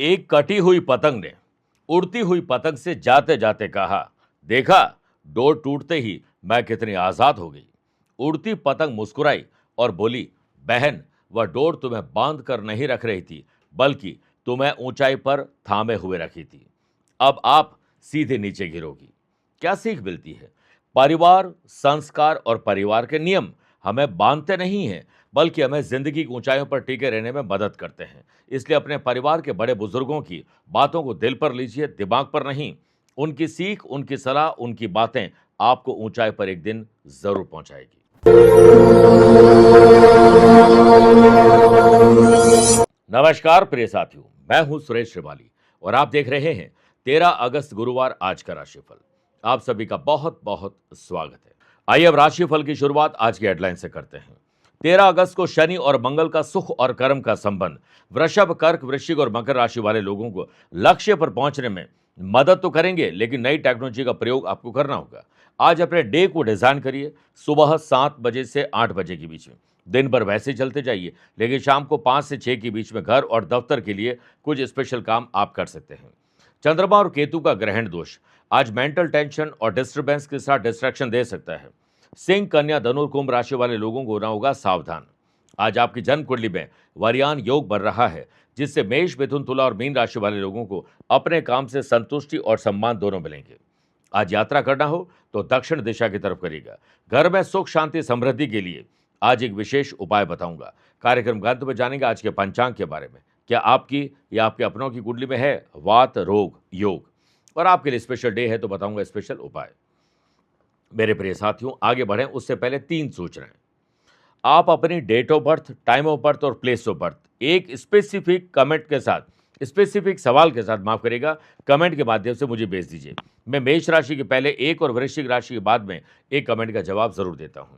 एक कटी हुई पतंग ने उड़ती हुई पतंग से जाते जाते कहा, देखा, डोर टूटते ही मैं कितनी आजाद हो गई। उड़ती पतंग मुस्कुराई और बोली, बहन, वह डोर तुम्हें बांध कर नहीं रख रही थी, बल्कि तुम्हें ऊंचाई पर थामे हुए रखी थी। अब आप सीधे नीचे गिरोगी। क्या सीख मिलती है? परिवार, संस्कार और परिवार के नियम हमें बांधते नहीं हैं, बल्कि हमें जिंदगी की ऊंचाइयों पर टिके रहने में मदद करते हैं। इसलिए अपने परिवार के बड़े बुजुर्गों की बातों को दिल पर लीजिए, दिमाग पर नहीं। उनकी सीख, उनकी सलाह, उनकी बातें आपको ऊंचाई पर एक दिन जरूर पहुंचाएगी। नमस्कार प्रिय साथियों, मैं हूं सुरेश श्रिवाली और आप देख रहे हैं 13 अगस्त गुरुवार आज का राशिफल। आप सभी का बहुत बहुत स्वागत है। आइए अब राशिफल की शुरुआत आज की हेडलाइन से करते हैं। 13 अगस्त को शनि और मंगल का सुख और कर्म का संबंध वृषभ, कर्क, वृश्चिक और मकर राशि वाले लोगों को लक्ष्य पर पहुंचने में मदद तो करेंगे, लेकिन नई टेक्नोलॉजी का प्रयोग आपको करना होगा। आज अपने डे को डिजाइन करिए सुबह 7 बजे से 8 बजे के बीच में। दिन भर वैसे ही चलते जाइए, लेकिन शाम को 5 से 6 के बीच में घर और दफ्तर के लिए कुछ स्पेशल काम आप कर सकते हैं। चंद्रमा और केतु का ग्रहण दोष आज मेंटल टेंशन और डिस्टर्बेंस के साथ डिस्ट्रैक्शन दे सकता है। सिंह, कन्या, धनु, कुंभ राशि वाले लोगों को होना होगा सावधान। आज आपकी जन्म कुंडली में वरयान योग बन रहा है, जिससे मेष, मिथुन, तुला और मीन राशि वाले लोगों को अपने काम से संतुष्टि और सम्मान दोनों मिलेंगे। आज यात्रा करना हो तो दक्षिण दिशा की तरफ करिएगा। घर में सुख, शांति, समृद्धि के लिए आज एक विशेष उपाय बताऊंगा। कार्यक्रम के अंत में जानेंगे आज के पंचांग के बारे में। क्या आपकी या आपके अपनों की कुंडली में है वात, रोग, योग, और आपके लिए स्पेशल डे है तो बताऊंगा स्पेशल उपाय। मेरे प्रिय साथियों, आगे बढ़ें उससे पहले 3 सूचनाएं। आप अपनी date of birth, time of birth और प्लेस ऑफ बर्थ एक स्पेसिफिक कमेंट के साथ, स्पेसिफिक सवाल के साथ, माफ करेगा, कमेंट के माध्यम से मुझे भेज दीजिए। मैं मेष राशि के पहले एक और वृश्चिक राशि के बाद में एक कमेंट का जवाब जरूर देता हूं।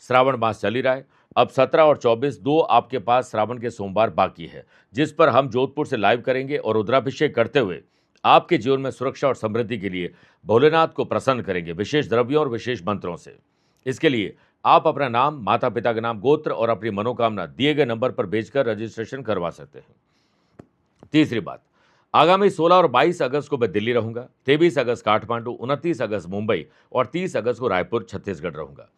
श्रावण मास चल ही रहा है। अब 17 और 24 दो आपके पास श्रावण के सोमवार बाकी है, जिस पर हम जोधपुर से लाइव करेंगे और रुद्राभिषेक करते हुए आपके जीवन में सुरक्षा और समृद्धि के लिए भोलेनाथ को प्रसन्न करेंगे, विशेष द्रव्यों और विशेष मंत्रों से। इसके लिए आप अपना नाम, माता पिता का नाम, गोत्र और अपनी मनोकामना दिए गए नंबर पर भेजकर रजिस्ट्रेशन करवा सकते हैं। तीसरी बात, आगामी 16 और 22 अगस्त को मैं दिल्ली रहूंगा, 23 अगस्त काठमांडू, 29 अगस्त मुंबई और 30 अगस्त को रायपुर, छत्तीसगढ़ रहूंगा।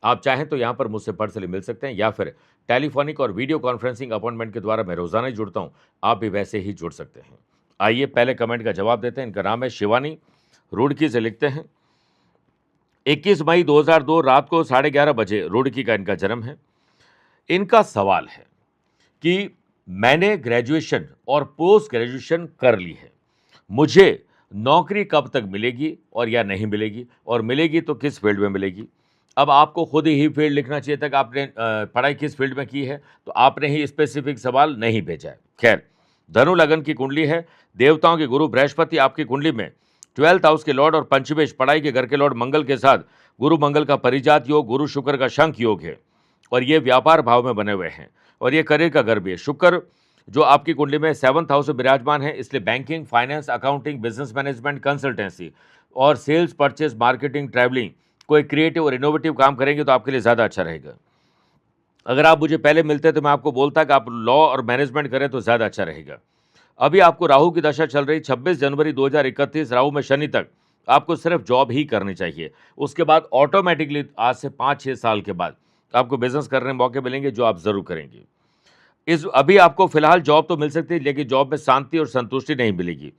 आप चाहें तो यहां पर मुझसे पर्सनली मिल सकते हैं या फिर टेलीफोनिक और वीडियो कॉन्फ्रेंसिंग अपॉइंटमेंट के द्वारा मैं रोजाना ही जुड़ता हूं, आप भी वैसे ही जुड़ सकते हैं। आइए पहले कमेंट का जवाब देते हैं। इनका नाम है शिवानी, रुड़की से लिखते हैं। 21 मई 2002 रात को 11:30 बजे रुड़की का इनका जन्म है। इनका सवाल है कि मैंने ग्रेजुएशन और पोस्ट ग्रेजुएशन कर ली है, मुझे नौकरी कब तक मिलेगी और या नहीं मिलेगी, और मिलेगी तो किस फील्ड में मिलेगी। अब आपको खुद ही फील्ड लिखना चाहिए था कि आपने पढ़ाई किस फील्ड में की है, तो आपने ही स्पेसिफिक सवाल नहीं भेजा है। खैर, धनु लगन की कुंडली है। देवताओं के गुरु बृहस्पति आपकी कुंडली में 12th हाउस के लॉर्ड और पंचमेश पढ़ाई के घर के लॉर्ड मंगल के साथ गुरु मंगल का परिजात योग, गुरु शुक्र का शंख योग है और ये व्यापार भाव में बने हुए हैं और ये करियर का घर भी है। शुक्र जो आपकी कुंडली में 7th हाउस में विराजमान है, इसलिए banking, finance, accounting, business management, consultancy और सेल्स, परचेज, मार्केटिंग, ट्रैवलिंग, कोई क्रिएटिव और इनोवेटिव काम करेंगे तो आपके लिए ज़्यादा अच्छा रहेगा। अगर आप मुझे पहले मिलते तो मैं आपको बोलता कि आप लॉ और मैनेजमेंट करें तो ज़्यादा अच्छा रहेगा। अभी आपको राहु की दशा चल रही, 26 जनवरी 2031 राहु में शनि तक आपको सिर्फ जॉब ही करनी चाहिए। उसके बाद ऑटोमेटिकली आज से 5-6 साल के बाद आपको बिजनेस करने के मौके मिलेंगे, जो आप जरूर करेंगे। अभी आपको फिलहाल जॉब तो मिल सकती है, लेकिन जॉब में शांति और संतुष्टि नहीं मिलेगी।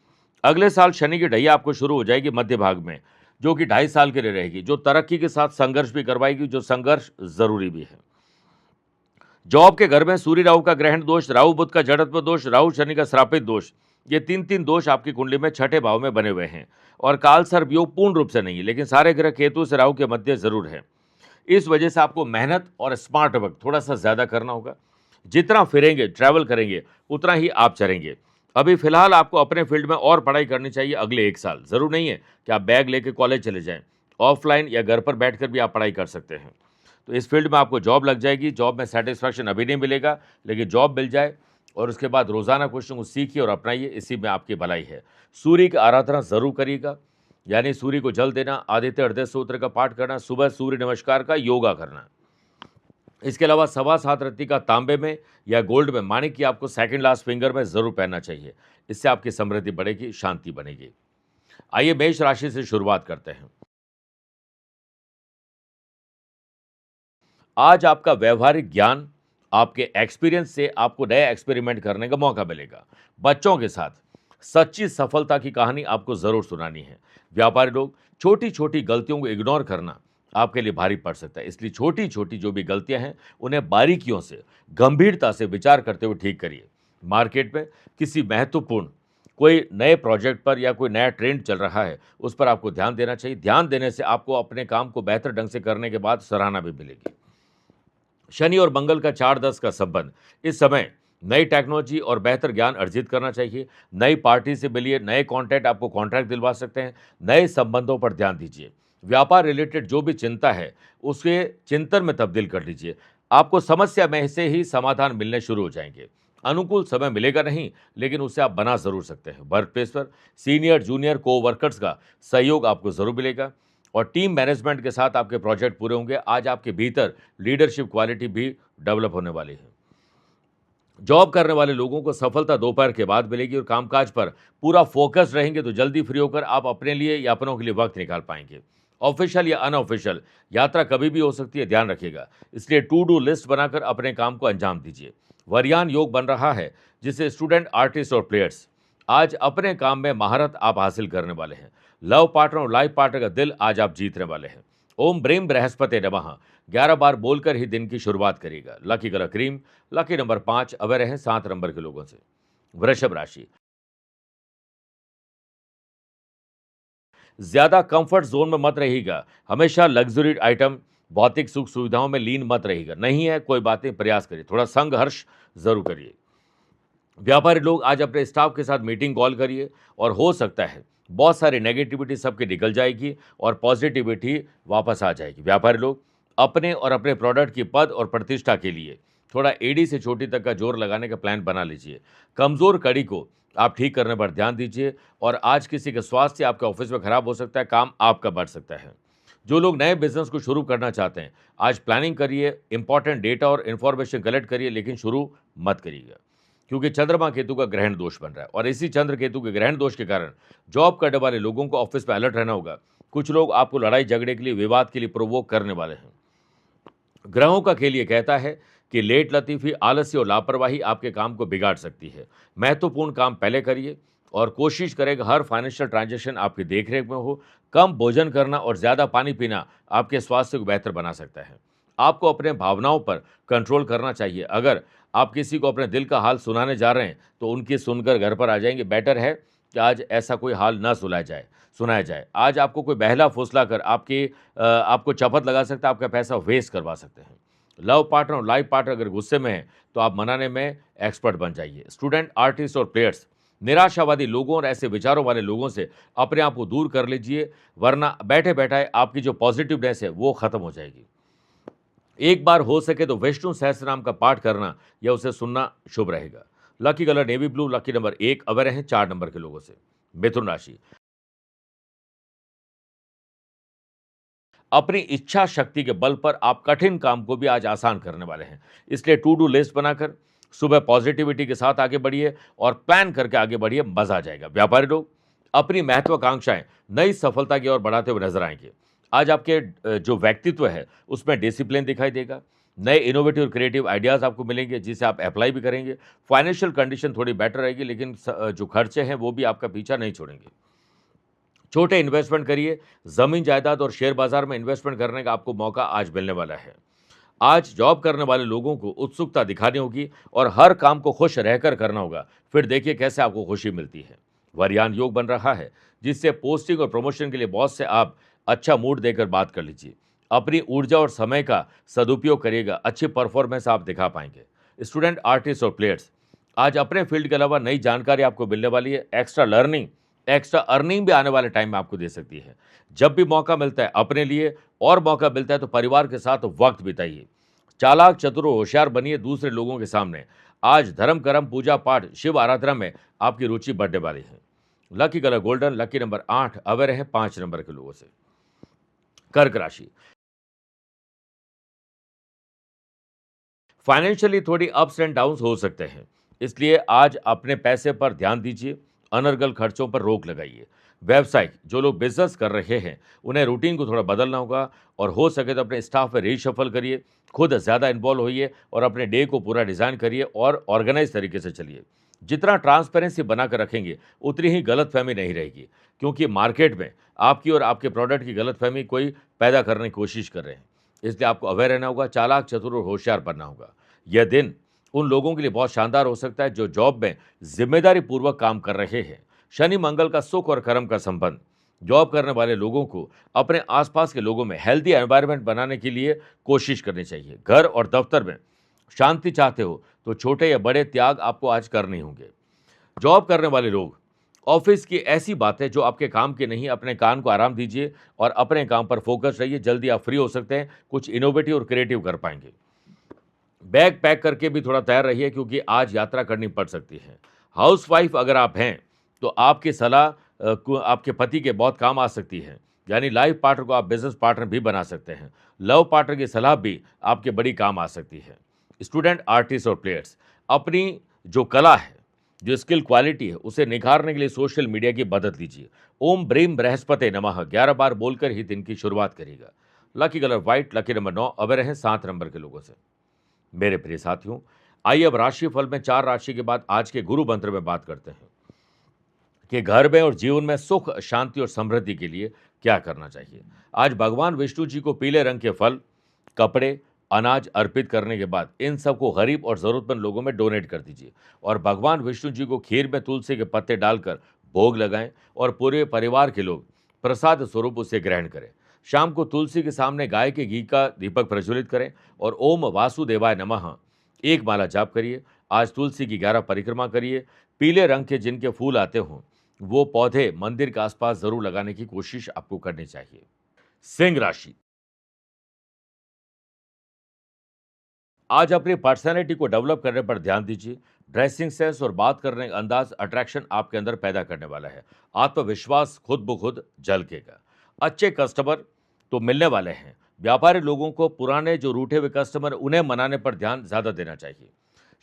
अगले साल शनि की ढैया आपको शुरू हो जाएगी मध्य भाग में, जो कि 2.5 साल के लिए रहेगी, जो तरक्की के साथ संघर्ष भी करवाएगी, जो संघर्ष जरूरी भी है। जॉब के घर में सूर्य राहु का ग्रहण दोष, राहु बुध का जड़त्व दोष, राहु शनि का श्रापित दोष, ये 3 दोष आपकी कुंडली में 6ठे भाव में बने हुए हैं और काल सर्प योग पूर्ण रूप से नहीं है, लेकिन सारे ग्रह केतु से राहु के मध्य जरूर है। इस वजह से आपको मेहनत और स्मार्ट वर्क थोड़ा सा ज्यादा करना होगा। जितना फिरेंगे, ट्रैवल करेंगे, उतना ही आप चलेंगे। अभी फिलहाल आपको अपने फील्ड में और पढ़ाई करनी चाहिए अगले 1 साल। जरूर नहीं है कि आप बैग लेके कॉलेज चले जाएं, ऑफलाइन या घर पर बैठकर भी आप पढ़ाई कर सकते हैं। तो इस फील्ड में आपको जॉब लग जाएगी। जॉब में सेटिस्फैक्शन अभी नहीं मिलेगा, लेकिन जॉब मिल जाए और उसके बाद रोजाना कुछ न कुछ सीखिए और अपनाइए, इसी में आपकी भलाई है। सूर्य की आराधना जरूर करिएगा, यानी सूर्य को जल देना, आदित्य हृदय सूत्र का पाठ करना, सुबह सूर्य नमस्कार का योगा करना। इसके अलावा सवा सात रत्ती का तांबे में या गोल्ड में माणिक की आपको सेकंड लास्ट फिंगर में जरूर पहनना चाहिए। इससे आपकी समृद्धि बढ़ेगी, शांति बनेगी। आइए मेष राशि से शुरुआत करते हैं। आज आपका व्यावहारिक ज्ञान, आपके एक्सपीरियंस से आपको नए एक्सपेरिमेंट करने का मौका मिलेगा। बच्चों के साथ सच्ची सफलता की कहानी आपको जरूर सुनानी है। व्यापारी लोग, छोटी छोटी गलतियों को इग्नोर करना आपके लिए भारी पड़ सकता है, इसलिए छोटी छोटी जो भी गलतियां हैं उन्हें बारीकियों से, गंभीरता से विचार करते हुए ठीक करिए। मार्केट में किसी महत्वपूर्ण कोई नए प्रोजेक्ट पर या कोई नया ट्रेंड चल रहा है, उस पर आपको ध्यान देना चाहिए। ध्यान देने से आपको अपने काम को बेहतर ढंग से करने के बाद सराहना भी मिलेगी। शनि और मंगल का 4-10 का संबंध, इस समय नई टेक्नोलॉजी और बेहतर ज्ञान अर्जित करना चाहिए। नई पार्टी से मिलिए, नए कॉन्टैक्ट आपको कॉन्ट्रैक्ट दिलवा सकते हैं। नए संबंधों पर ध्यान दीजिए। व्यापार रिलेटेड जो भी चिंता है उसके चिंतन में तब्दील कर लीजिए। आपको समस्या में से ही समाधान मिलने शुरू हो जाएंगे। अनुकूल समय मिलेगा नहीं, लेकिन उसे आप बना जरूर सकते हैं। वर्क प्लेस पर सीनियर जूनियर को वर्कर्स का सहयोग आपको जरूर मिलेगा और टीम मैनेजमेंट के साथ आपके प्रोजेक्ट पूरे होंगे। आज आपके भीतर लीडरशिप क्वालिटी भी डेवलप होने वाली है। जॉब करने वाले लोगों को सफलता दोपहर के बाद मिलेगी और कामकाज पर पूरा फोकस रहेंगे तो जल्दी फ्री होकर आप अपने लिए या अपनों के लिए वक्त निकाल पाएंगे। ऑफिशियल या अनऑफिशियल यात्रा कभी भी हो सकती है, ध्यान रखिएगा। इसलिए टू डू लिस्ट बनाकर अपने काम को अंजाम दीजिए। वरयान योग बन रहा है, जिससे स्टूडेंट, आर्टिस्ट और प्लेयर्स आज अपने काम में महारत आप हासिल करने वाले हैं। लव पार्टनर और लाइफ पार्टनर का दिल आज आप जीतने वाले हैं। ओम ब्रीम बृहस्पति नमः 11 बार बोलकर ही दिन की शुरुआत करिएगा। Lucky colour cream, lucky number 5, away रहें 7 नंबर के लोगों से। वृषभ राशि, ज्यादा कंफर्ट जोन में मत रहिएगा। हमेशा लग्जरी आइटम, भौतिक सुख सुविधाओं में लीन मत रहिएगा। नहीं है कोई बात नहीं, प्रयास करिए, थोड़ा संघर्ष जरूर करिए। व्यापारी लोग आज अपने स्टाफ के साथ मीटिंग कॉल करिए और हो सकता है बहुत सारी नेगेटिविटी सबकी निकल जाएगी और पॉजिटिविटी वापस आ जाएगी। व्यापारी लोग अपने और अपने प्रोडक्ट की पद और प्रतिष्ठा के लिए थोड़ा एडी से चोटी तक का जोर लगाने का प्लान बना लीजिए। कमजोर कड़ी को आप ठीक करने पर ध्यान दीजिए और आज किसी का स्वास्थ्य आपके ऑफिस में खराब हो सकता है, काम आपका बढ़ सकता है। जो लोग नए बिजनेस को शुरू करना चाहते हैं, आज प्लानिंग करिए, इंपॉर्टेंट डेटा और इन्फॉर्मेशन कलेक्ट करिए, लेकिन शुरू मत करिएगा क्योंकि चंद्रमा केतु का ग्रहण दोष बन रहा है और इसी चंद्र केतु के ग्रहण दोष के कारण जॉब करने वाले लोगों को ऑफिस में अलर्ट रहना होगा। कुछ लोग आपको लड़ाई झगड़े के लिए, विवाद के लिए प्रोवोक करने वाले हैं। ग्रहों का खेल ये कहता है कि लेट लतीफी, आलस्य और लापरवाही आपके काम को बिगाड़ सकती है। महत्वपूर्ण काम पहले करिए और कोशिश करेगा हर फाइनेंशियल ट्रांजैक्शन आपकी देखरेख में हो। कम भोजन करना और ज़्यादा पानी पीना आपके स्वास्थ्य को बेहतर बना सकता है। आपको अपने भावनाओं पर कंट्रोल करना चाहिए। अगर आप किसी को अपने दिल का हाल सुनाने जा रहे हैं तो उनकी सुनकर घर पर आ जाएंगे। बेटर है कि आज ऐसा कोई हाल ना सुनाया जाए। आज आपको कोई बहला फुसला कर आपको चपत लगा सकता है, आपका पैसा वेस्ट करवा सकते हैं। लव पार्टनर और लाइफ पार्टनर अगर गुस्से में है तो आप मनाने में एक्सपर्ट बन जाइए। स्टूडेंट, आर्टिस्ट और प्लेयर्स, निराशावादी लोगों और ऐसे विचारों वाले लोगों से अपने आप को दूर कर लीजिए, वरना बैठे बैठाए आपकी जो पॉजिटिवनेस है वो खत्म हो जाएगी। एक बार हो सके तो विष्णु सहस्त्रनाम का पाठ करना या उसे सुनना शुभ रहेगा। Lucky colour navy blue, lucky number 1, away रहें 4 नंबर के लोगों से। मिथुन राशि, अपनी इच्छा शक्ति के बल पर आप कठिन काम को भी आज आसान करने वाले हैं। इसलिए टू डू लिस्ट बनाकर सुबह पॉजिटिविटी के साथ आगे बढ़िए और प्लान करके आगे बढ़िए, मजा आ जाएगा। व्यापारी लोग अपनी महत्वाकांक्षाएं नई सफलता की ओर बढ़ाते हुए नजर आएंगे। आज आपके जो व्यक्तित्व है उसमें डिसिप्लिन दिखाई देगा। नए इनोवेटिव और क्रिएटिव आइडियाज आपको मिलेंगे जिसे आप अप्लाई भी करेंगे। फाइनेंशियल कंडीशन थोड़ी बेटर रहेगी, लेकिन जो खर्चे हैं वो भी आपका पीछा नहीं छोड़ेंगे। छोटे इन्वेस्टमेंट करिए। जमीन जायदाद और शेयर बाजार में इन्वेस्टमेंट करने का आपको मौका आज मिलने वाला है। आज जॉब करने वाले लोगों को उत्सुकता दिखानी होगी और हर काम को खुश रहकर करना होगा। फिर देखिए कैसे आपको खुशी मिलती है। वरयान योग बन रहा है, जिससे पोस्टिंग और प्रमोशन के लिए बॉस से आप अच्छा मूड देकर बात कर लीजिए। अपनी ऊर्जा और समय का सदुपयोग करिएगा, अच्छी परफॉर्मेंस आप दिखा पाएंगे। स्टूडेंट, आर्टिस्ट और प्लेयर्स, आज अपने फील्ड के अलावा नई जानकारी आपको मिलने वाली है। एक्स्ट्रा अर्निंग भी आने वाले टाइम में आपको दे सकती है। जब भी मौका मिलता है अपने लिए और मौका मिलता है तो परिवार के साथ वक्त बिताइए। चालाक, चतुर और होशियार बनिए दूसरे लोगों के सामने। आज धर्म कर्म, पूजा पाठ, शिव आराधना में आपकी रुचि बढ़ने वाली है। Lucky colour golden, lucky number 8, away रहे 5 नंबर के लोगों से। कर्क राशि, फाइनेंशियली थोड़ी अप्स एंड डाउन्स हो सकते हैं, इसलिए आज अपने पैसे पर ध्यान दीजिए, अनर्गल खर्चों पर रोक लगाइए। व्यवसाय जो लोग बिजनेस कर रहे हैं, उन्हें रूटीन को थोड़ा बदलना होगा और हो सके तो अपने स्टाफ में रीशफल करिए, खुद ज़्यादा इन्वॉल्व होइए और अपने डे को पूरा डिज़ाइन करिए और ऑर्गेनाइज तरीके से चलिए। जितना ट्रांसपेरेंसी बनाकर रखेंगे, उतनी ही गलतफहमी नहीं रहेगी, क्योंकि मार्केट में आपकी और आपके प्रोडक्ट की गलतफहमी कोई पैदा करने की कोशिश कर रहे हैं। इसलिए आपको अवेयर रहना होगा, चालाक, चतुर और होशियार बनना होगा। यह दिन उन लोगों के लिए बहुत शानदार हो सकता है जो जॉब में जिम्मेदारी पूर्वक काम कर रहे हैं। शनि मंगल का सुख और कर्म का संबंध। जॉब करने वाले लोगों को अपने आसपास के लोगों में हेल्दी एनवायरनमेंट बनाने के लिए कोशिश करनी चाहिए। घर और दफ्तर में शांति चाहते हो तो छोटे या बड़े त्याग आपको आज करने होंगे। जॉब करने वाले लोग ऑफिस की ऐसी बातें जो आपके काम की नहीं, अपने कान को आराम दीजिए और अपने काम पर फोकस रहिए। जल्दी आप फ्री हो सकते हैं, कुछ इनोवेटिव और क्रिएटिव कर पाएंगे। बैग पैक करके भी थोड़ा तैयार रहिए, क्योंकि आज यात्रा करनी पड़ सकती है। हाउसवाइफ अगर आप हैं तो आपकी सलाह आपके पति के बहुत काम आ सकती है, यानी लाइफ पार्टनर को आप बिजनेस पार्टनर भी बना सकते हैं। लव पार्टनर की सलाह भी आपके बड़ी काम आ सकती है। स्टूडेंट, आर्टिस्ट और प्लेयर्स अपनी जो कला है, जो स्किल क्वालिटी है, उसे निखारने के लिए सोशल मीडिया की मदद लीजिए। ओम ब्रीम बृहस्पति नमः 11 बार बोलकर ही दिन की शुरुआत करिएगा। Lucky colour white, lucky number 9, away रहें 7 नंबर के लोगों से। मेरे प्रिय साथियों, आइए अब राशिफल में 4 राशि के बाद आज के गुरु मंत्र में बात करते हैं कि घर में और जीवन में सुख, शांति और समृद्धि के लिए क्या करना चाहिए। आज भगवान विष्णु जी को पीले रंग के फल, कपड़े, अनाज अर्पित करने के बाद इन सबको गरीब और जरूरतमंद लोगों में डोनेट कर दीजिए और भगवान विष्णु जी को खीर में तुलसी के पत्ते डालकर भोग लगाएं और पूरे परिवार के लोग प्रसाद स्वरूप उसे ग्रहण करें। शाम को तुलसी के सामने गाय के घी का दीपक प्रज्वलित करें और ओम वासुदेवाय नमः एक माला जाप करिए। आज तुलसी की 11 परिक्रमा करिए। पीले रंग के जिनके फूल आते हों वो पौधे मंदिर के आसपास जरूर लगाने की कोशिश आपको करनी चाहिए। सिंह राशि, आज अपनी पर्सनैलिटी को डेवलप करने पर ध्यान दीजिए। ड्रेसिंग सेंस और बात करने का अंदाज अट्रैक्शन आपके अंदर पैदा करने वाला है। आत्मविश्वास खुद ब खुद झलकेगा। अच्छे कस्टमर तो मिलने वाले हैं। व्यापारी लोगों को पुराने जो रूठे हुए कस्टमर उन्हें मनाने पर ध्यान ज़्यादा देना चाहिए।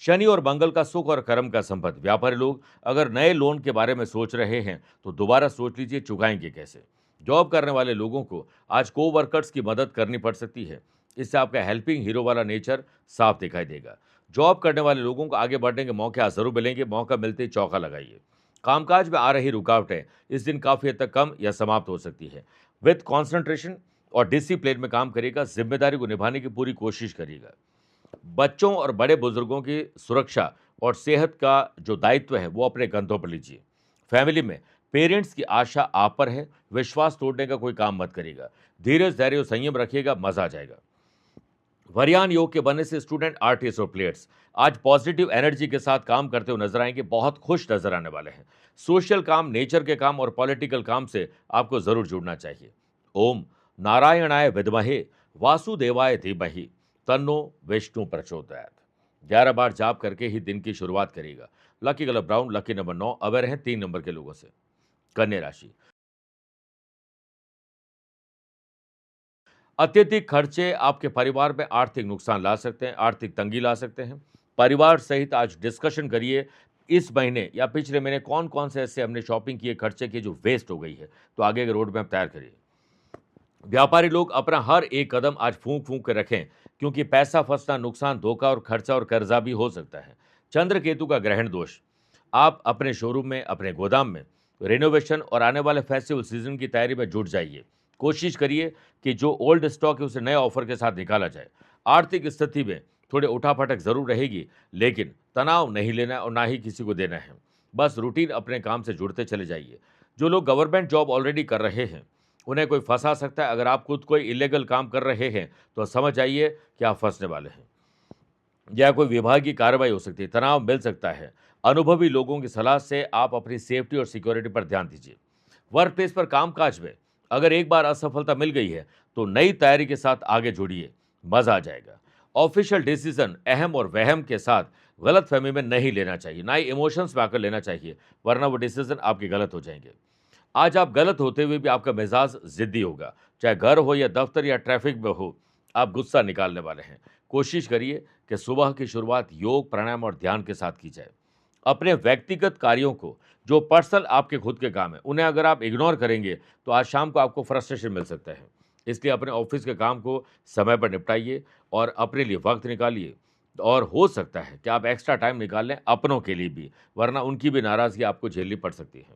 शनि और मंगल का सुख और कर्म का संबंध। व्यापारी लोग अगर नए लोन के बारे में सोच रहे हैं तो दोबारा सोच लीजिए चुकाएंगे कैसे। जॉब करने वाले लोगों को आज को वर्कर्स की मदद करनी पड़ सकती है। इससे आपका हेल्पिंग हीरो वाला नेचर साफ दिखाई देगा। जॉब करने वाले लोगों को आगे बढ़ने के मौके आज जरूर मिलेंगे। मौका मिलते ही चौका लगाइए। कामकाज में आ रही रुकावटें इस दिन काफ़ी हद तक कम या समाप्त हो सकती है। विथ कॉन्सेंट्रेशन और डिसिप्लिन में काम करिएगा। जिम्मेदारी को निभाने की पूरी कोशिश करिएगा। बच्चों और बड़े बुजुर्गों की सुरक्षा और सेहत का जो दायित्व है वो अपने कंधों पर लीजिए। फैमिली में पेरेंट्स की आशा आप पर है। विश्वास तोड़ने का कोई काम मत करिएगा। धीरज, धैर्य और संयम रखिएगा, मजा आ जाएगा। वरयान योग के बनने से स्टूडेंट, आर्टिस्ट और प्लेयर्स आज पॉजिटिव एनर्जी के साथ काम करते हुए नजर आएंगे। बहुत खुश नजर आने वाले हैं। सोशल काम, नेचर के काम और पॉलिटिकल काम से आपको जरूर जुड़ना चाहिए। ओम नारायणाय विद्महे वासुदेवाय धीमहि तन्नो विष्णु प्रचोदयात 11 बार जाप करके ही दिन की शुरुआत करिएगा। Lucky colour brown, lucky number 9, away रहें 3 नंबर के लोगों से। कन्या राशि, अत्यधिक खर्चे आपके परिवार में आर्थिक नुकसान ला सकते हैं, आर्थिक तंगी ला सकते हैं। परिवार सहित आज डिस्कशन करिए इस महीने या पिछले महीने कौन कौन से ऐसे हमने शॉपिंग किए, खर्चे किए जो वेस्ट हो गई है, तो आगे के रोड मैप तैयार करिए। व्यापारी लोग अपना हर एक कदम आज फूंक फूंक के रखें, क्योंकि पैसा फंसना, नुकसान, धोखा और खर्चा और कर्जा भी हो सकता है। चंद्र केतु का ग्रहण दोष। आप अपने शोरूम में, अपने गोदाम में रिनोवेशन और आने वाले फेस्टिवल सीजन की तैयारी में जुट जाइए। कोशिश करिए कि जो ओल्ड स्टॉक है उसे नए ऑफर के साथ निकाला जाए। आर्थिक स्थिति में थोड़े उठापटक जरूर रहेगी, लेकिन तनाव नहीं लेना और ना ही किसी को देना है। बस रूटीन अपने काम से जुड़ते चले जाइए। जो लोग गवर्नमेंट जॉब ऑलरेडी कर रहे हैं उन्हें कोई फंसा सकता है। अगर आप खुद कोई इलीगल काम कर रहे हैं तो समझ जाइए कि आप फंसने वाले हैं, या कोई विभाग की कार्रवाई हो सकती है। तनाव मिल सकता है। अनुभवी लोगों की सलाह से आप अपनी सेफ्टी और सिक्योरिटी पर ध्यान दीजिए। वर्क प्लेस पर कामकाज में अगर एक बार असफलता मिल गई है तो नई तैयारी के साथ आगे जुड़िए, मजा आ जाएगा। ऑफिशियल डिसीजन अहम और वहम के साथ गलत फहमी में नहीं लेना चाहिए, ना ही इमोशंस में आकर लेना चाहिए, वरना वो डिसीजन आपके गलत हो जाएंगे। आज आप गलत होते हुए भी आपका मिजाज जिद्दी होगा। चाहे घर हो या दफ्तर या ट्रैफिक में हो, आप गुस्सा निकालने वाले हैं। कोशिश करिए कि सुबह की शुरुआत योग, प्राणायाम और ध्यान के साथ की जाए। अपने व्यक्तिगत कार्यों को, जो पर्सनल आपके खुद के काम है, उन्हें अगर आप इग्नोर करेंगे तो आज शाम को आपको फ्रस्ट्रेशन मिल सकता है। इसलिए अपने ऑफिस के काम को समय पर निपटाइए और अपने लिए वक्त निकालिए। और हो सकता है कि आप एक्स्ट्रा टाइम निकाल लें अपनों के लिए भी, वरना उनकी भी नाराजगी आपको झेलनी पड़ सकती है।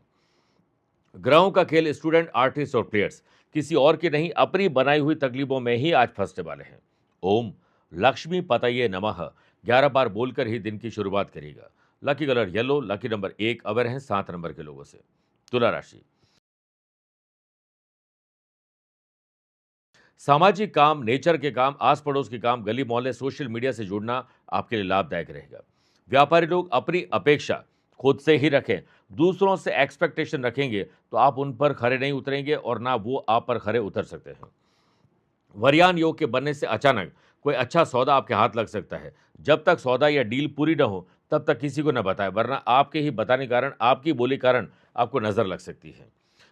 ग्रहों का खेल स्टूडेंट, आर्टिस्ट और प्लेयर्स किसी और की नहीं, अपनी बनाई हुई तकलीफों में ही आज फंसने वाले हैं। ओम लक्ष्मी पतये नमः 11 बार बोलकर ही दिन की शुरुआत करिएगा। Lucky colour yellow, lucky number 1, अवर हैं 7 नंबर के लोगों से। तुला राशि, सामाजिक काम, नेचर के काम, आस पड़ोस के काम, गली मोहल्ले, सोशल मीडिया से जुड़ना आपके लिए लाभदायक रहेगा। व्यापारी लोग अपनी अपेक्षा खुद से ही रखें। दूसरों से एक्सपेक्टेशन रखेंगे तो आप उन पर खरे नहीं उतरेंगे और ना वो आप पर खरे उतर सकते हैं। वरयान योग के बनने से अचानक कोई अच्छा सौदा आपके हाथ लग सकता है। जब तक सौदा या डील पूरी न हो तब तक किसी को न बताएं, वरना आपके ही बताने कारण, आपकी बोली कारण आपको नजर लग सकती है।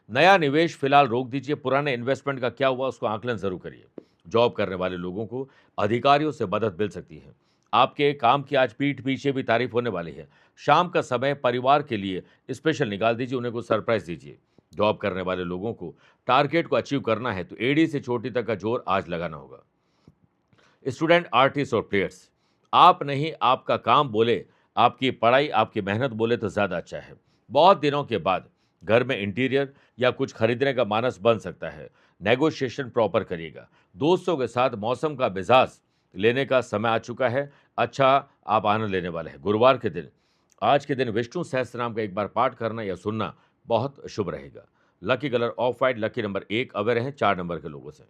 नया निवेश फिलहाल रोक दीजिए। पुराने इन्वेस्टमेंट का क्या हुआ उसको आकलन जरूर करिए। जॉब करने वाले लोगों को अधिकारियों से मदद मिल सकती है। आपके काम की आज पीठ पीछे भी तारीफ होने वाली है। शाम का समय परिवार के लिए स्पेशल निकाल दीजिए, उन्हें कुछ सरप्राइज दीजिए। जॉब करने वाले लोगों को टारगेट को अचीव करना है तो एड़ी से चोटी तक का जोर आज लगाना होगा। स्टूडेंट, आर्टिस्ट और प्लेयर्स, आप नहीं आपका काम बोले, आपकी पढ़ाई, आपकी मेहनत बोले तो ज़्यादा अच्छा है। बहुत दिनों के बाद घर में इंटीरियर या कुछ खरीदने का मानस बन सकता है। नेगोशिएशन प्रॉपर करिएगा। दोस्तों के साथ मौसम का मिजाज लेने का समय आ चुका है। अच्छा, आप आनंद लेने वाले हैं। गुरुवार के दिन, आज के दिन विष्णु सहस्त्रनाम का एक बार पाठ करना या सुनना बहुत शुभ रहेगा। Lucky colour of white, lucky number 1, aware हैं 4 नंबर के लोगों से।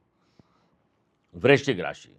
वृश्चिक राशि,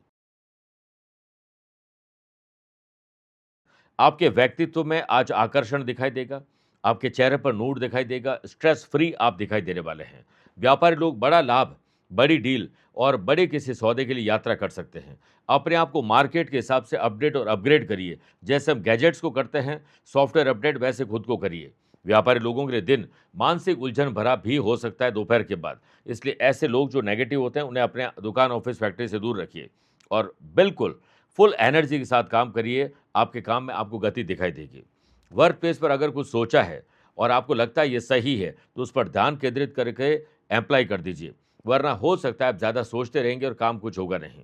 आपके व्यक्तित्व में आज आकर्षण दिखाई देगा। आपके चेहरे पर नूर दिखाई देगा। स्ट्रेस फ्री आप दिखाई देने वाले हैं। व्यापारी लोग बड़ा लाभ, बड़ी डील और बड़े किसी सौदे के लिए यात्रा कर सकते हैं। अपने आप को मार्केट के हिसाब से अपडेट और अपग्रेड करिए। जैसे हम गैजेट्स को करते हैं सॉफ्टवेयर अपडेट, वैसे खुद को करिए। व्यापारी लोगों के लिए दिन मानसिक उलझन भरा भी हो सकता है दोपहर के बाद। इसलिए ऐसे लोग जो नेगेटिव होते हैं उन्हें अपने दुकान, ऑफिस, फैक्ट्री से दूर रखिए और बिल्कुल फुल एनर्जी के साथ काम करिए। आपके काम में आपको गति दिखाई देगी। वर्क प्लेस पर अगर कुछ सोचा है और आपको लगता है ये सही है तो उस पर ध्यान केंद्रित करके अप्लाई कर दीजिए, वरना हो सकता है आप ज़्यादा सोचते रहेंगे और काम कुछ होगा नहीं।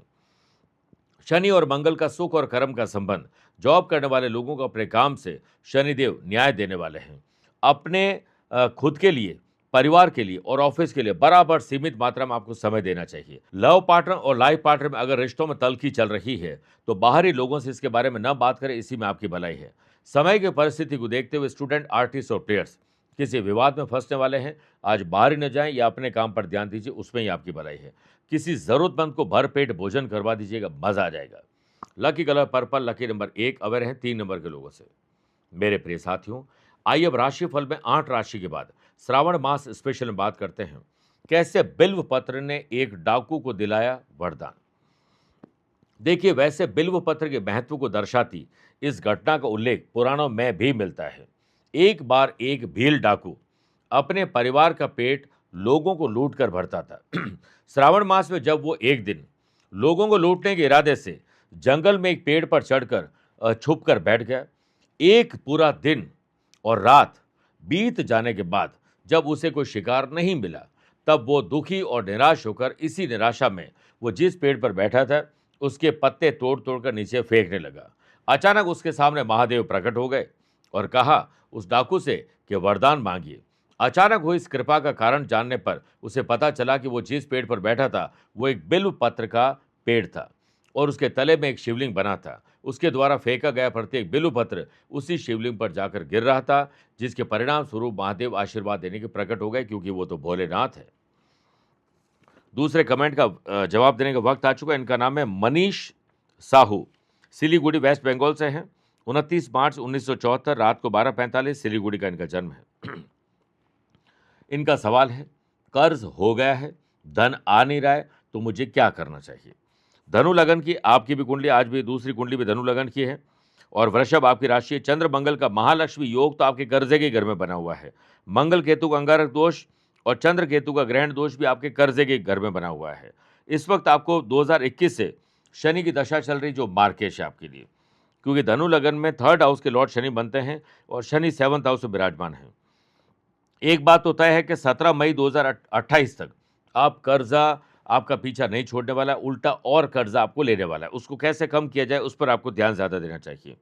शनि और मंगल का सुख और कर्म का संबंध, जॉब करने वाले लोगों को अपने काम से शनिदेव न्याय देने वाले हैं। अपने खुद के लिए, परिवार के लिए और ऑफिस के लिए बराबर सीमित मात्रा में आपको समय देना चाहिए। लव पार्टनर और लाइफ पार्टनर में अगर रिश्तों में तल्खी चल रही है तो बाहरी लोगों से इसके बारे में न बात करें, इसी में आपकी भलाई है। समय की परिस्थिति को देखते हुए स्टूडेंट, आर्टिस्ट और प्लेयर्स किसी विवाद में फंसने वाले हैं। आज बाहर ही न जाएं या अपने काम पर ध्यान दीजिए, उसमें ही आपकी भलाई है। किसी जरूरतमंद को भरपेट भोजन करवा दीजिएगा, मजा आ जाएगा। Lucky colour purple, lucky number 1, aware हैं 3 नंबर के लोगों से। मेरे प्रिय साथियों, आइए अब राशिफल में 8 राशि के बाद श्रावण मास स्पेशल में बात करते हैं। कैसे बिल्व पत्र ने एक डाकू को दिलाया वरदान। देखिए, वैसे बिल्व पत्र के महत्व को दर्शाती इस घटना का उल्लेख पुराणों में भी मिलता है। एक बार एक भील डाकू अपने परिवार का पेट लोगों को लूट कर भरता था। श्रावण मास में जब वो एक दिन लोगों को लूटने के इरादे से जंगल में एक पेड़ पर चढ़कर छुप कर बैठ गया। एक पूरा दिन और रात बीत जाने के बाद जब उसे कोई शिकार नहीं मिला, तब वो दुखी और निराश होकर इसी निराशा में वो जिस पेड़ पर बैठा था उसके पत्ते तोड़ तोड़ कर नीचे फेंकने लगा। अचानक उसके सामने महादेव प्रकट हो गए और कहा उस डाकू से कि वरदान मांगिए। अचानक हुई इस कृपा का कारण जानने पर उसे पता चला कि वो जिस पेड़ पर बैठा था वो एक बिल्व पत्र का पेड़ था और उसके तले में एक शिवलिंग बना था। उसके द्वारा फेंका गया प्रत्येक बिल्व पत्र उसी शिवलिंग पर जाकर गिर रहा था, जिसके परिणाम स्वरूप महादेव आशीर्वाद देने के प्रकट हो गए, क्योंकि वो तो भोलेनाथ है। दूसरे कमेंट का जवाब देने का वक्त आ चुका है। इनका नाम है मनीष साहू, सिलीगुड़ी, वेस्ट बंगाल से हैं। 29 मार्च 1974 रात को 12:45 सिलीगुड़ी का इनका जन्म है। इनका सवाल है, कर्ज हो गया है, धन आ नहीं रहा है, तो मुझे क्या करना चाहिए। धनु लगन की आपकी भी कुंडली, आज भी दूसरी कुंडली भी धनु लगन की है और वृषभ आपकी राशि है। चंद्र मंगल का महालक्ष्मी योग तो आपके कर्जे के घर में बना हुआ है। मंगल केतु का अंगारक दोष और चंद्र केतु का ग्रहण दोष भी आपके कर्जे के घर में बना हुआ है। इस वक्त आपको 2021 से शनि की दशा चल रही, जो मार्केश है आपके लिए। क्योंकि धनु लगन में थर्ड हाउस के लॉर्ड शनि बनते हैं और शनि सेवंथ हाउस में विराजमान है। एक बात तो तय है कि 17 मई 2028 तक आप कर्जा आपका पीछा नहीं छोड़ने वाला है, उल्टा और कर्जा आपको लेने वाला है। उसको कैसे कम किया जाए उस पर आपको ध्यान ज़्यादा देना चाहिए।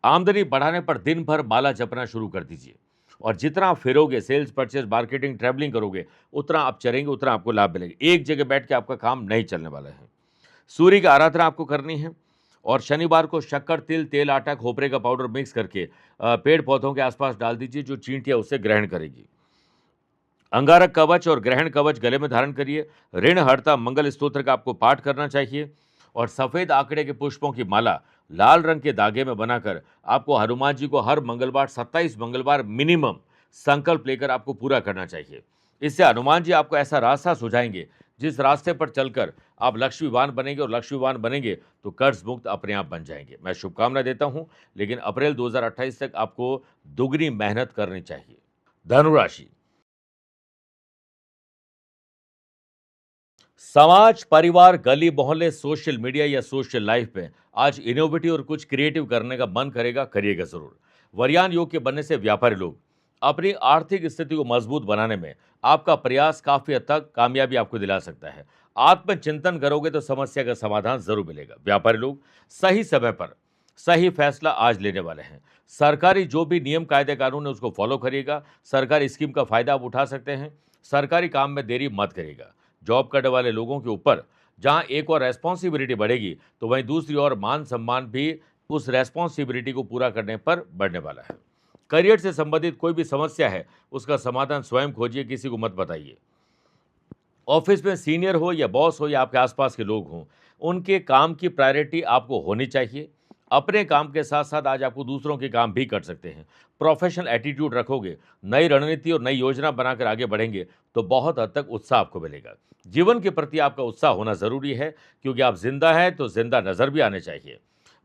आमदनी बढ़ाने पर दिन भर माला जपना शुरू कर दीजिए और जितना आप फिरोगे, सेल्स, परचेज, मार्केटिंग, ट्रैवलिंग करोगे, उतना आप चलेंगे, उतना आपको लाभ मिलेगा। एक जगह बैठ के आपका काम नहीं चलने वाला है। सूर्य की आराधना आपको करनी है और शनिवार को शक्कर, तिल, तेल, आटा, खोपरे का पाउडर मिक्स करके पेड़ पौधों के आसपास डाल दीजिए, जो चींटियां उससे ग्रहण करेगी। अंगारक कवच और ग्रहण कवच गले में धारण करिए। ऋण हरता मंगल स्तोत्र का आपको पाठ करना चाहिए और सफेद आंकड़े के पुष्पों की माला लाल रंग के धागे में बनाकर आपको हनुमान जी को हर मंगलवार 27 मंगलवार मिनिमम संकल्प लेकर आपको पूरा करना चाहिए। इससे हनुमान जी आपको ऐसा रास्ता सुझाएंगे जिस रास्ते पर चलकर आप लक्ष्मीवान बनेंगे और लक्ष्मीवान बनेंगे तो कर्ज मुक्त अपने आप बन जाएंगे। मैं शुभकामना देता हूं, लेकिन अप्रैल 2028 तक आपको दुगनी मेहनत करनी चाहिए। धनुराशि, समाज, परिवार, गली मोहल्ले, सोशल मीडिया या सोशल लाइफ में आज इनोवेटिव और कुछ क्रिएटिव करने का मन करेगा, करिएगा जरूर। वरयान योग के बनने से व्यापारी लोग अपनी आर्थिक स्थिति को मजबूत बनाने में आपका प्रयास काफी हद तक कामयाबी आपको दिला सकता है। आत्मचिंतन करोगे तो समस्या का समाधान जरूर मिलेगा। व्यापारी लोग सही समय पर सही फैसला आज लेने वाले हैं। सरकारी जो भी नियम, कायदे, कानून है उसको फॉलो करिएगा। सरकारी स्कीम का फायदा आप उठा सकते हैं। सरकारी काम में देरी मत करिएगा। जॉब करने वाले लोगों के ऊपर जहां एक और रेस्पॉन्सिबिलिटी बढ़ेगी तो वहीं दूसरी ओर मान सम्मान भी उस रेस्पॉन्सिबिलिटी को पूरा करने पर बढ़ने वाला है। करियर से संबंधित कोई भी समस्या है उसका समाधान स्वयं खोजिए, किसी को मत बताइए। ऑफिस में सीनियर हो या बॉस हो या आपके आसपास के लोग हों, उनके काम की प्रायोरिटी आपको होनी चाहिए। अपने काम के साथ साथ आज आपको दूसरों के काम भी कर सकते हैं। प्रोफेशनल एटीट्यूड रखोगे, नई रणनीति और नई योजना बनाकर आगे बढ़ेंगे तो बहुत हद तक उत्साह आपको मिलेगा। जीवन के प्रति आपका उत्साह होना जरूरी है, क्योंकि आप जिंदा है तो जिंदा नजर भी आने चाहिए।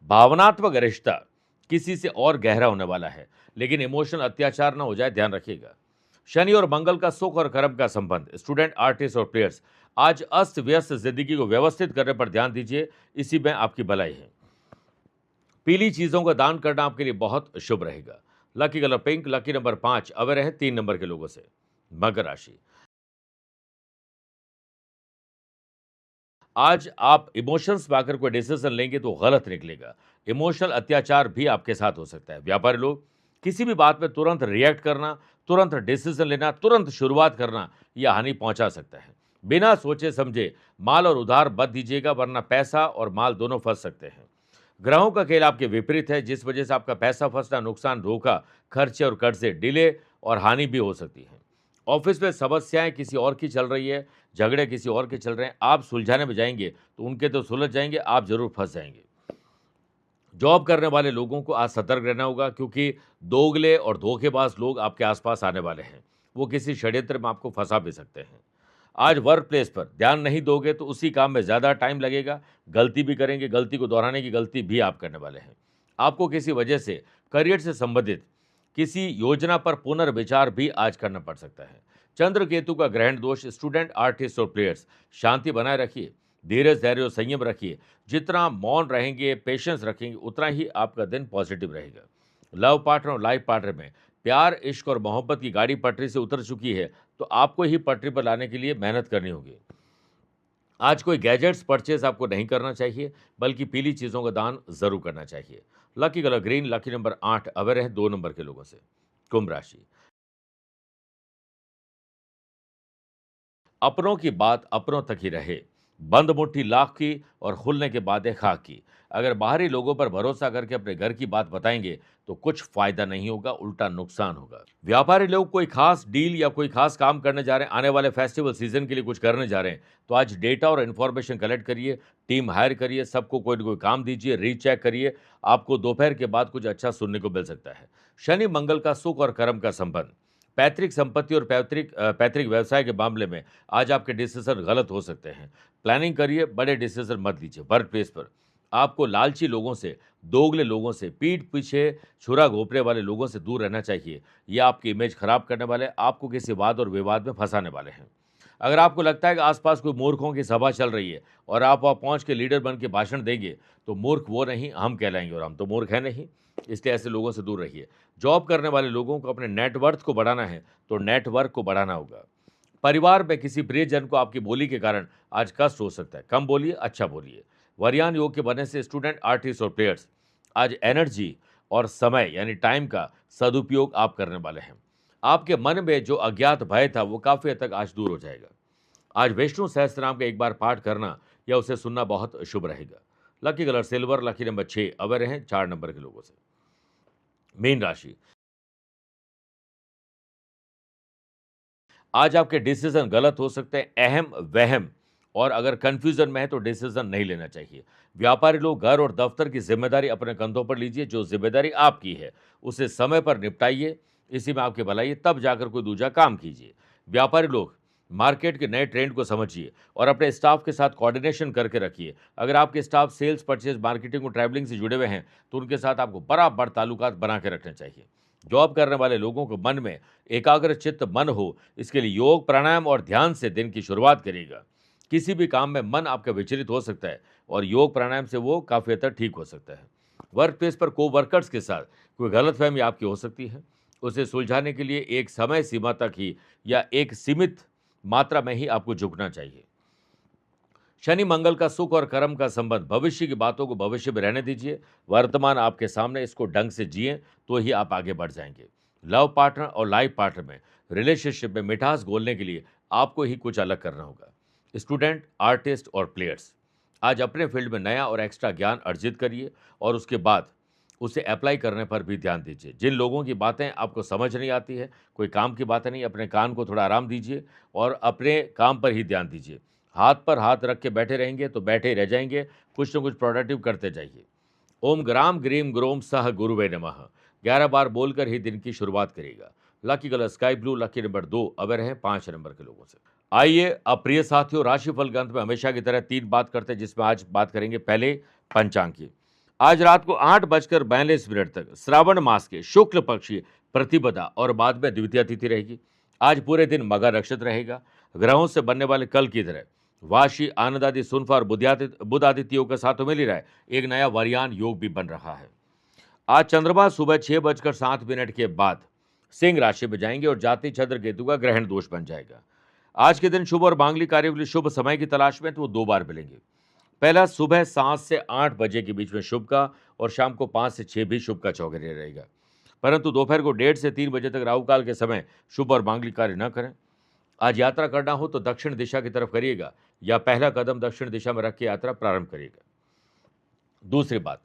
भावनात्मक रिश्ता किसी से और गहरा होने वाला है, लेकिन इमोशनल अत्याचार ना हो जाए, ध्यान रखिएगा। शनि और मंगल का सुख और कर्म का संबंध, स्टूडेंट, आर्टिस्ट और प्लेयर्स आज अस्त व्यस्त जिंदगी को व्यवस्थित करने पर ध्यान दीजिए, इसी में आपकी भलाई है। पीली चीजों का दान करना आपके लिए बहुत शुभ रहेगा। Lucky colour pink, lucky number 5 aware है 3 नंबर के लोगों से। मकर राशि, आज आप इमोशंस में आकर कोई डिसीजन लेंगे तो गलत निकलेगा। इमोशनल अत्याचार भी आपके साथ हो सकता है। व्यापारी लोग किसी भी बात में तुरंत रिएक्ट करना, तुरंत डिसीजन लेना, तुरंत शुरुआत करना यह हानि पहुंचा सकता है। बिना सोचे समझे माल और उधार मत दीजिएगा, वरना पैसा और माल दोनों फंस सकते हैं। ग्रहों का खेल आपके विपरीत है, जिस वजह से आपका पैसा फंसना, नुकसान, धोखा, खर्चे और कर्जे, डिले और हानि भी हो सकती है। ऑफिस में समस्याएं किसी और की चल रही है, झगड़े किसी और के चल रहे हैं, आप सुलझाने में जाएंगे तो उनके तो सुलझ जाएंगे, आप जरूर फंस जाएंगे। जॉब करने वाले लोगों को आज सतर्क रहना होगा, क्योंकि दोगले और धोखेबाज लोग आपके आसपास आने वाले हैं। वो किसी षड्यंत्र में आपको फंसा भी सकते हैं। आज वर्क प्लेस पर ध्यान नहीं दोगे तो उसी काम में ज़्यादा टाइम लगेगा, गलती भी करेंगे, गलती को दोहराने की गलती भी आप करने वाले हैं। आपको किसी वजह से करियर से संबंधित किसी योजना पर पुनर्विचार भी आज करना पड़ सकता है। चंद्र केतु का ग्रहण दोष, स्टूडेंट, आर्टिस्ट और प्लेयर्स शांति बनाए रखिए, धीरज, धैर्य और संयम रखिए। जितना मौन रहेंगे, पेशेंस रखेंगे, उतना ही आपका दिन पॉजिटिव रहेगा। लव पार्टनर और लाइफ पार्टनर में प्यार, इश्क और मोहब्बत की गाड़ी पटरी से उतर चुकी है, तो आपको ही पटरी पर लाने के लिए मेहनत करनी होगी। आज कोई गैजेट्स परचेज आपको नहीं करना चाहिए, बल्कि पीली चीज़ों का दान जरूर करना चाहिए। Lucky colour green, lucky number 8 aware है 2 नंबर के लोगों से। कुंभ राशि, अपनों की बात अपनों तक ही रहे। बंद मुट्ठी लाख की और खुलने के बाद खाक की। अगर बाहरी लोगों पर भरोसा करके अपने घर की बात बताएंगे तो कुछ फायदा नहीं होगा, उल्टा नुकसान होगा। व्यापारी लोग कोई खास डील या कोई खास काम करने जा रहे हैं, आने वाले फेस्टिवल सीजन के लिए कुछ करने जा रहे हैं, तो आज डेटा और इन्फॉर्मेशन कलेक्ट करिए, टीम हायर करिए, सबको कोई ना कोई काम दीजिए, रीचेक करिए। आपको दोपहर के बाद कुछ अच्छा सुनने को मिल सकता है। शनि मंगल का सुख और कर्म का संबंध, पैतृक संपत्ति और पैतृक व्यवसाय के मामले में आज आपके डिसीजन गलत हो सकते हैं। प्लानिंग करिए, बड़े डिसीजन मत लीजिए। वर्क प्लेस पर आपको लालची लोगों से, दोगले लोगों से, पीठ पीछे छुरा घोंपने वाले लोगों से दूर रहना चाहिए। ये आपकी इमेज खराब करने वाले, आपको किसी वाद और विवाद में फंसाने वाले हैं। अगर आपको लगता है कि आसपास कोई मूर्खों की सभा चल रही है और आप वहाँ पहुँच के लीडर बन के भाषण देंगे, तो मूर्ख वो नहीं, हम कहलाएंगे, और हम तो मूर्ख हैं नहीं। इसलिए ऐसे लोगों से दूर रहिए। जॉब करने वाले लोगों को अपने नेटवर्थ को बढ़ाना है, तो नेटवर्क को बढ़ाना होगा। परिवार में किसी प्रियजन को आपकी बोली के कारण आज कष्ट हो सकता है, कम बोलिए, अच्छा बोलिए। वरयान योग के बनने से स्टूडेंट, आर्टिस्ट और प्लेयर्स आज एनर्जी और समय यानी टाइम का सदुपयोग आप करने वाले हैं। आपके मन में जो अज्ञात भय था वो काफी हद तक आज दूर हो जाएगा। आज विष्णु सहस्त्रनाम का एक बार पाठ करना या उसे सुनना बहुत शुभ रहेगा। Lucky colour silver, lucky number 6, अवर हैं 4 नंबर के लोगों से। मीन राशि, आज आपके डिसीजन गलत हो सकते हैं, अहम वहम, और अगर कंफ्यूजन में है तो डिसीजन नहीं लेना चाहिए। व्यापारी लोग घर और दफ्तर की जिम्मेदारी अपने कंधों पर लीजिए। जो जिम्मेदारी आपकी है उसे समय पर निपटाइए, इसी में आपकी भलाई है, तब जाकर कोई दूसरा काम कीजिए। व्यापारी लोग मार्केट के नए ट्रेंड को समझिए और अपने स्टाफ के साथ कोऑर्डिनेशन करके रखिए। अगर आपके स्टाफ सेल्स, परचेज, मार्केटिंग और ट्रैवलिंग से जुड़े हुए हैं तो उनके साथ आपको बराबर ताल्लुकात बना के रखने चाहिए। जॉब करने वाले लोगों को मन में एकाग्र चित्त मन हो, इसके लिए योग, प्राणायाम और ध्यान से दिन की शुरुआत करिएगा। किसी भी काम में मन आपका विचलित हो सकता है और योग प्राणायाम से वो काफ़ी हद तक ठीक हो सकता है। वर्क प्लेस पर को वर्कर्स के साथ कोई गलतफहमी आपकी हो सकती है, उसे सुलझाने के लिए एक समय सीमा तक ही या एक सीमित मात्रा में ही आपको झुकना चाहिए। शनि मंगल का सुख और कर्म का संबंध, भविष्य की बातों को भविष्य में रहने दीजिए। वर्तमान आपके सामने, इसको ढंग से जिए तो ही आप आगे बढ़ जाएंगे। लव पार्टनर और लाइफ पार्टनर में रिलेशनशिप में मिठास घोलने के लिए आपको ही कुछ अलग करना होगा। स्टूडेंट, आर्टिस्ट और प्लेयर्स आज अपने फील्ड में नया और एक्स्ट्रा ज्ञान अर्जित करिए और उसके बाद उसे अप्लाई करने पर भी ध्यान दीजिए। जिन लोगों की बातें आपको समझ नहीं आती है, कोई काम की बातें नहीं, अपने कान को थोड़ा आराम दीजिए और अपने काम पर ही ध्यान दीजिए। हाथ पर हाथ रख के बैठे रहेंगे तो बैठे ही रह जाएंगे, कुछ न कुछ प्रोडक्टिव करते जाइए। ओम ग्राम ग्रीम ग्रोम सह गुरुवे नमः 11 बार बोलकर ही दिन की शुरुआत करेगा। Lucky colour sky blue, lucky number 2, अवर हैं 5 नंबर के लोगों से। आइए अब प्रिय साथियों, राशिफल के अंत में हमेशा की तरह 3 बात करते हैं, जिसमें आज बात करेंगे पहले पंचांग की। आज रात को 8:42 तक श्रावण मास के शुक्ल पक्ष की प्रतिपदा और बाद में द्वितीया तिथि रहेगी। आज पूरे दिन मघा नक्षत्र रहेगा। ग्रहों से बनने वाले कल की तरह वाशी, आनंदादि, सुनफा और बुध आदित्य योग के साथ मिल ही रहा है, एक नया वरयान योग भी बन रहा है। आज चंद्रमा सुबह 6:07 के बाद सिंह राशि में जाएंगे और जाति चंद्र केतु का ग्रहण दोष बन जाएगा। आज के दिन शुभ और मांगलिक कार्यों के लिए शुभ समय की तलाश में तो वो 2 बार मिलेंगे। पहला सुबह 7 से 8 बजे के बीच में शुभ का और शाम को 5 से 6 भी शुभ का चौघर्य रहेगा। परंतु दोपहर को 1:30 से 3 बजे तक राहु काल के समय शुभ और मांगलिक कार्य न करें। आज यात्रा करना हो तो दक्षिण दिशा की तरफ करिएगा या पहला कदम दक्षिण दिशा में रख के यात्रा प्रारंभ करिएगा। दूसरी बात,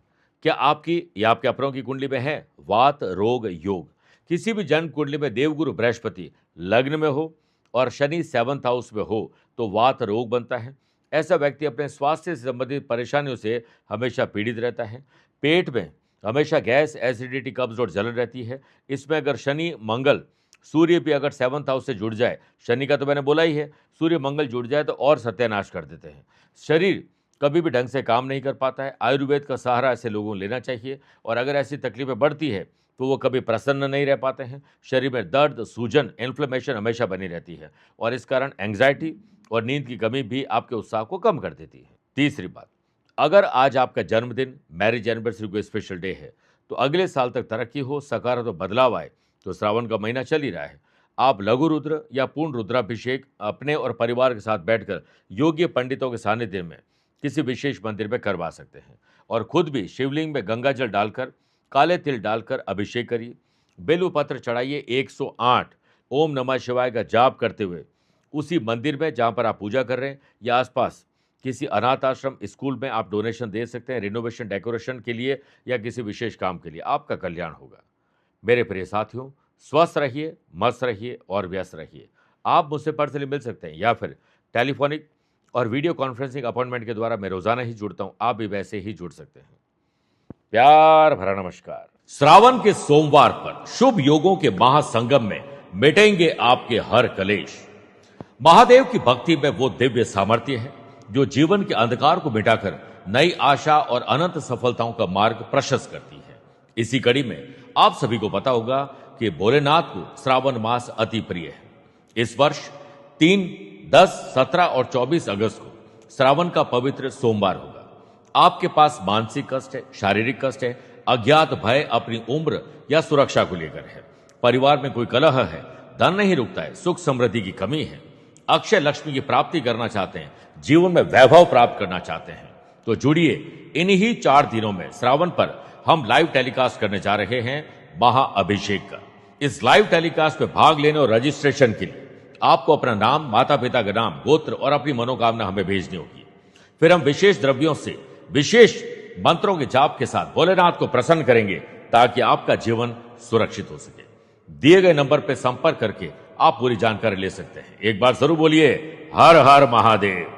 क्या आपकी या आपके अपनों की कुंडली में है वात रोग योग? किसी भी जन्म कुंडली में देवगुरु बृहस्पति लग्न में हो और शनि 7th हाउस में हो तो वात रोग बनता है। ऐसा व्यक्ति अपने स्वास्थ्य से संबंधित परेशानियों से हमेशा पीड़ित रहता है। पेट में हमेशा गैस, एसिडिटी, कब्ज और जलन रहती है। इसमें अगर शनि मंगल सूर्य भी अगर 7th हाउस से जुड़ जाए, शनि का तो मैंने बोला ही है, सूर्य मंगल जुड़ जाए तो और सत्यानाश कर देते हैं। शरीर कभी भी ढंग से काम नहीं कर पाता है। आयुर्वेद का सहारा ऐसे लोगों को लेना चाहिए और अगर ऐसी तकलीफें बढ़ती है तो वो कभी प्रसन्न नहीं रह पाते हैं। शरीर में दर्द, सूजन, इन्फ्लेमेशन हमेशा बनी रहती है और इस कारण एंग्जाइटी और नींद की कमी भी आपके उत्साह को कम कर देती है। तीसरी बात, अगर आज आपका जन्मदिन, मैरिज एनिवर्सरी कोई स्पेशल डे है तो अगले साल तक तरक्की हो, सकारात्मक बदलाव आए, तो श्रावण का महीना चल ही रहा है। आप लघु रुद्र या पूर्ण रुद्राभिषेक अपने और परिवार के साथ बैठकर योग्य पंडितों के सानिध्य में किसी विशेष मंदिर में करवा सकते हैं और खुद भी शिवलिंग में गंगा जल डालकर, काले तिल डालकर अभिषेक करिए। बेलू पत्र चढ़ाइए। 108 ओम नमः शिवाय का जाप करते हुए उसी मंदिर में जहाँ पर आप पूजा कर रहे हैं या आसपास किसी अनाथ आश्रम, स्कूल में आप डोनेशन दे सकते हैं रिनोवेशन, डेकोरेशन के लिए या किसी विशेष काम के लिए। आपका कल्याण होगा। मेरे प्रिय साथियों, स्वस्थ रहिए, मस्त रहिए और व्यस्त रहिए। आप मुझसे पर्सनली मिल सकते हैं या फिर टेलीफोनिक और वीडियो कॉन्फ्रेंसिंग अपॉइंटमेंट के द्वारा मैं रोजाना ही जुड़ता हूं। आप भी वैसे ही जुड़ सकते हैं। प्यार भरा नमस्कार। श्रावण के सोमवार पर शुभ योगों के महासंगम में मिटेंगे आपके हर कलेश। महादेव की भक्ति में वो दिव्य सामर्थ्य है जो जीवन के अंधकार को मिटाकर नई आशा और अनंत सफलताओं का मार्ग प्रशस्त करती है। इसी कड़ी में आप सभी को पता होगा कि भोलेनाथ को श्रावण मास अति प्रिय है। इस वर्ष 3 10, 17 और 24 अगस्त को श्रावण का पवित्र सोमवार होगा। आपके पास मानसिक कष्ट है, शारीरिक कष्ट है, अज्ञात भय अपनी उम्र या सुरक्षा को लेकर है, परिवार में कोई कलह है, धन नहीं रुकता है, सुख समृद्धि की कमी है, अक्षय लक्ष्मी की प्राप्ति करना चाहते हैं, जीवन में वैभव प्राप्त करना चाहते हैं, तो जुड़िए इन्हीं 4 दिनों में श्रावण पर हम लाइव टेलीकास्ट करने जा रहे हैं महाअभिषेक का। इस लाइव टेलीकास्ट में भाग लेने और रजिस्ट्रेशन के लिए आपको अपना नाम, माता पिता का नाम, गोत्र और अपनी मनोकामना हमें भेजनी होगी। फिर हम विशेष द्रव्यों से, विशेष मंत्रों के जाप के साथ भोलेनाथ को प्रसन्न करेंगे ताकि आपका जीवन सुरक्षित हो सके। दिए गए नंबर पर संपर्क करके आप पूरी जानकारी ले सकते हैं। एक बार जरूर बोलिए हर हर महादेव।